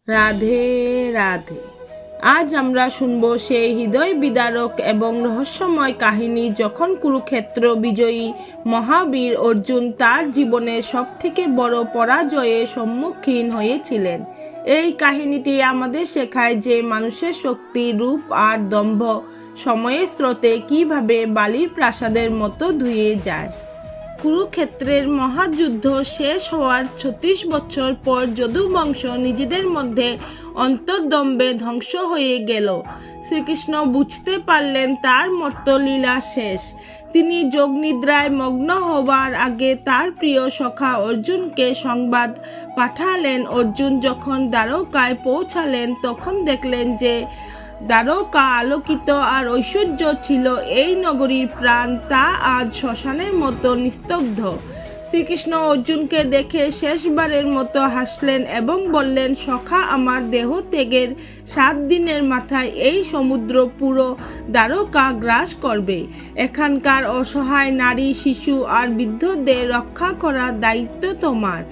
রাধে রাধে। আজ আমরা শুনব সেই হৃদয় বিদারক এবং রহস্যময় কাহিনী যখন কুরুক্ষেত্র বিজয়ী মহাবীর অর্জুন তার জীবনের সবথেকে বড় পরাজয়ের সম্মুখীন হয়েছিলেন। এই কাহিনীটি আমাদের শেখায় যে মানুষের শক্তি, রূপ আর দম্ভ সময়ের স্রোতে কিভাবে বালির প্রাসাদের মতো ধুয়ে যায়। কুরুক্ষেত্রের মহাযুদ্ধ শেষ হওয়ার ৩৬ বছর পর যদু বংশ নিজেদের মধ্যে অন্তর্দ্বন্দ্বে ধ্বংস হয়ে গেল। শ্রীকৃষ্ণ বুঝতে পারলেন তার মর্ত্যলীলা শেষ। তিনি যোগনিদ্রায় মগ্ন হবার আগে তার প্রিয় সখা অর্জুনকে সংবাদ পাঠালেন। অর্জুন যখন দ্বারকায় পৌঁছালেন তখন দেখলেন যে দ্বারকা আলোকিত আর ঐশ্বর্য ছিল এই নগরীর প্রাণ, তা আজ শ্মশানের মতো নিস্তব্ধ। শ্রীকৃষ্ণ অর্জুনকে দেখে শেষবারের মতো হাসলেন এবং বললেন, সখা, আমার দেহ ত্যাগের 7 দিনের মাথায় এই সমুদ্র পুরো দ্বারকা গ্রাস করবে। এখানকার অসহায় নারী, শিশু আর বৃদ্ধদের রক্ষা করার দায়িত্ব তোমার।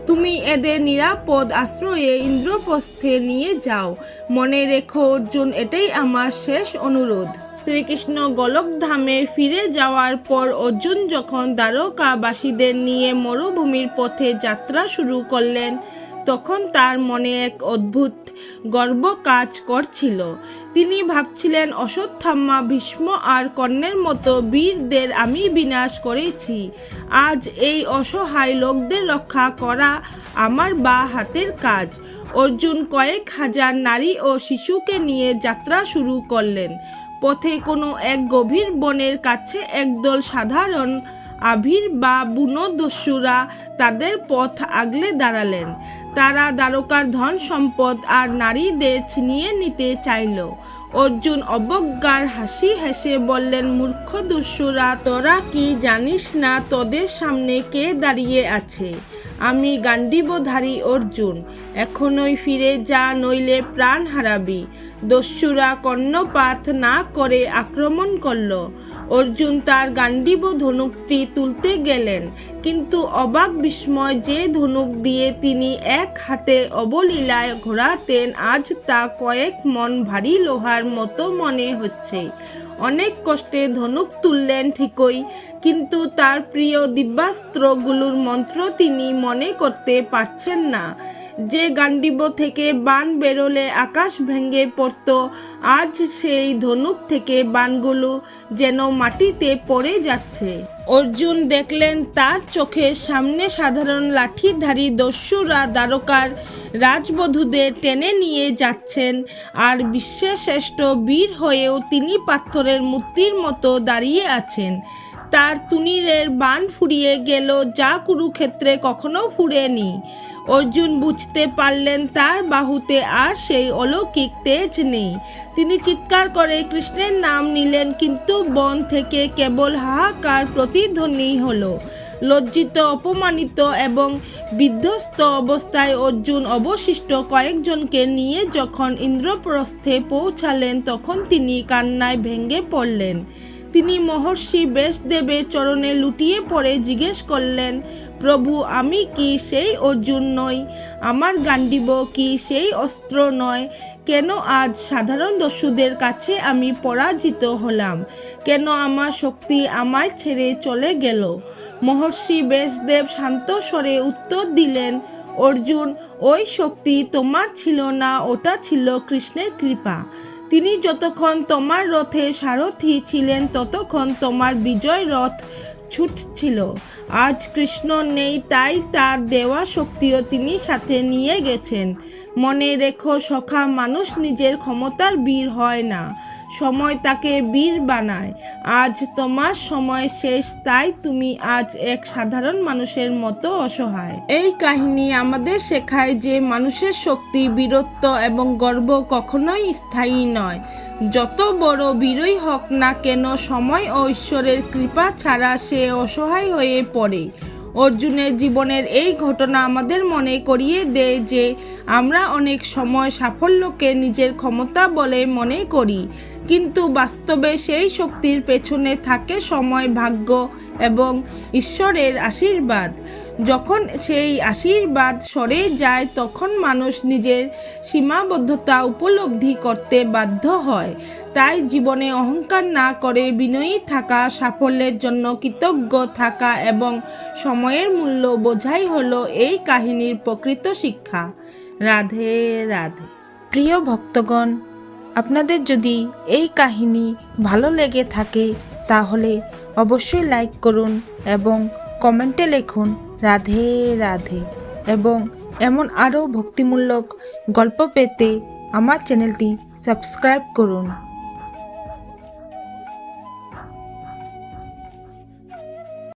তুমি এদের নিরাপদ আশ্রয়ে ইন্দ্রপ্রস্থে নিয়ে যাও। মনে রেখো অর্জুন, এটাই আমার শেষ অনুরোধ। শ্রীকৃষ্ণ গোলকধামে ফিরে যাওয়ার পর অর্জুন যখন দ্বারকাবাসীদের নিয়ে মরুভূমির পথে যাত্রা শুরু করলেন তখন তার মনে এক অদ্ভুত গর্ব কাজ করছিল। তিনি ভাবছিলেন, অশ্বত্থামা, ভীষ্ম আর কর্ণের মতো বীরদের আমি বিনাশ করেছি। আজ এই অসহায় লোকদের রক্ষা করা আমার বাঁ হাতের কাজ। অর্জুন কয়েক হাজার নারী ও শিশুকে নিয়ে যাত্রা শুরু করলেন। পথে কোনো এক গভীর বনের কাছে একদল সাধারণ আভির বা বুনো দস্যুরা তাদের পথ আগলে দাঁড়ালেন। তারা দ্বারকার ধন সম্পদ আর নারীদের ছিনিয়ে নিতে চাইল। অর্জুন অবজ্ঞার হাসি হেসে বললেন, মূর্খ দস্যুরা, তোরা কি জানিস না তোদের সামনে কে দাঁড়িয়ে আছে? আমি গান্ডীবধারী অর্জুন। এখনই ফিরে যা, নইলে প্রাণ হারাবি। দস্যুরা কর্ণপাত না করে আক্রমণ করল। অর্জুন তার গান্ডীব ধনুকটি তুলতে গেলেন, কিন্তু অবাক বিস্ময়, যে ধনুক দিয়ে তিনি এক হাতে অবলীলায় ঘোরাতেন আজ তা কয়েক মন ভারী লোহার মতো মনে হচ্ছে। অনেক কষ্টে ধনুক তুললেন ঠিকই, কিন্তু তার প্রিয় দিব্যাস্ত্রগুলোর মন্ত্র তিনি মনে করতে পারছেন না। যে গান্ডীব থেকে বাণ বেরোলে আকাশ ভেঙে পড়ত, আজ সেই ধনুক থেকে বাণগুলো যেন মাটিতে পড়ে যাচ্ছে। অর্জুন দেখলেন তার চোখের সামনে সাধারণ লাঠিধারী দস্যুরা দ্বারকার রাজবধূদের টেনে নিয়ে যাচ্ছেন, আর বিশ্বের শ্রেষ্ঠ বীর হয়েও তিনি পাথরের মূর্তির মতো দাঁড়িয়ে আছেন। তার তুনীরের বাণ ফুরিয়ে গেল, যা কুরুক্ষেত্রে কখনো ফুরেনি। অর্জুন বুঝতে পারলেন তার বাহুতে আর সেই অলৌকিক তেজ নেই। তিনি চিৎকার করে কৃষ্ণের নাম নিলেন, কিন্তু বন থেকে কেবল হাহাকার প্রতিধ্বনি হলো। লজ্জিত, অপমানিত এবং বিধ্বস্ত অবস্থায় অর্জুন অবশিষ্ট কয়েকজনকে নিয়ে যখন ইন্দ্রপ্রস্থে পৌঁছালেন তখন তিনি কান্নায় ভেঙে পড়লেন। তিনি মহর্ষি ব্যাসদেবের চরণে লুটিয়ে পড়ে জিজ্ঞেস করলেন, প্রভু, আমি কি সেই অর্জুন নই? আমার গান্ডীব কি সেই অস্ত্র নয়? কেন আজ সাধারণ দস্যুদের কাছে আমি পরাজিত হলাম? কেন আমার শক্তি আমায় ছেড়ে চলে গেল? মহর্ষি ব্যাসদেব শান্ত স্বরে উত্তর দিলেন, অর্জুন, ওই শক্তি তোমার ছিল না, ওটা ছিল কৃষ্ণের কৃপা। তিনি যতক্ষণ তোমার রথে সারথি ছিলেন ততক্ষণ তোমার বিজয় রথ ছুটছিল। আজ কৃষ্ণ নেই, তাই তার দেওয়া শক্তিও তিনি সাথে নিয়ে গেছেন। মনে রেখো সখা, মানুষ নিজের ক্ষমতার বীর হয় না, সময় তাকে বীর বানায়। আজ তোমার সময় শেষ, তাই তুমি আজ এক সাধারণ মানুষের মতো অসহায়। এই কাহিনী আমাদের শেখায় যে মানুষের শক্তি, বীরত্ব এবং গর্ব কখনোই স্থায়ী নয়। যত বড় বীরই হোক না কেন, সময় ও ঈশ্বরের কৃপা ছাড়া সে অসহায় হয়ে পড়ে। অর্জুনের জীবনের এই ঘটনা আমাদের মনে করিয়ে দেয় যে আমরা অনেক সময় সাফল্যকে নিজের ক্ষমতা বলে মনে করি, কিন্তু বাস্তবে সেই শক্তির পেছনে থাকে সময়, ভাগ্য এবং ঈশ্বরের আশীর্বাদ। যখন সেই আশীর্বাদ সরে যায় তখন মানুষ নিজের সীমাবদ্ধতা উপলব্ধি করতে বাধ্য হয়। তাই জীবনে অহংকার না করে বিনয়ী থাকা, সাফল্যের জন্য কৃতজ্ঞ থাকা এবং সময়ের মূল্য বোঝাই হলো এই কাহিনীর প্রকৃত শিক্ষা। রাধে রাধে। প্রিয় ভক্তগণ, আপনাদের যদি এই কাহিনী ভালো লেগে থাকে তাহলে অবশ্যই লাইক করুন এবং কমেন্টে লিখুন রাধে রাধে। এবং এমন আরও ভক্তিমূলক গল্প পেতে আমার চ্যানেলটি সাবস্ক্রাইব করুন।